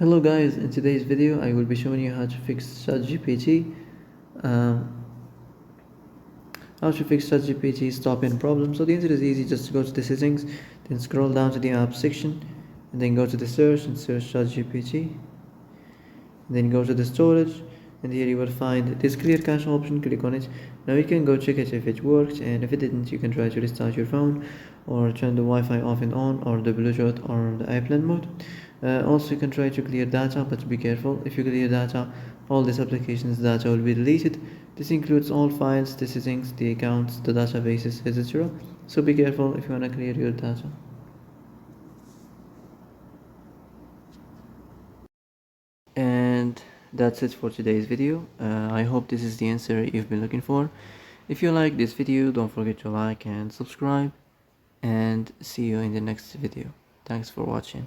Hello guys, in today's video I will be showing you how to fix Chatgpt. Um, how to fix Chatgpt stop-in problem. So the answer is easy, just go to the settings, then scroll down to the app section, and then go to the search and search Chatgpt. Then go to the storage, and here you will find this clear cache option. Click on it. Now you can go check it if it worked, and if it didn't, you can try to restart your phone or turn the Wi-Fi off and on, or the Bluetooth or the airplane mode. Also, you can try to clear data, but be careful. If you clear data, all this application's data will be deleted. This includes all files, the settings, the accounts, the databases, etc. So be careful if you want to clear your data. And that's it for today's video. I hope this is the answer you've been looking for. If you like this video, don't forget to like and subscribe, and see you in the next video. Thanks for watching.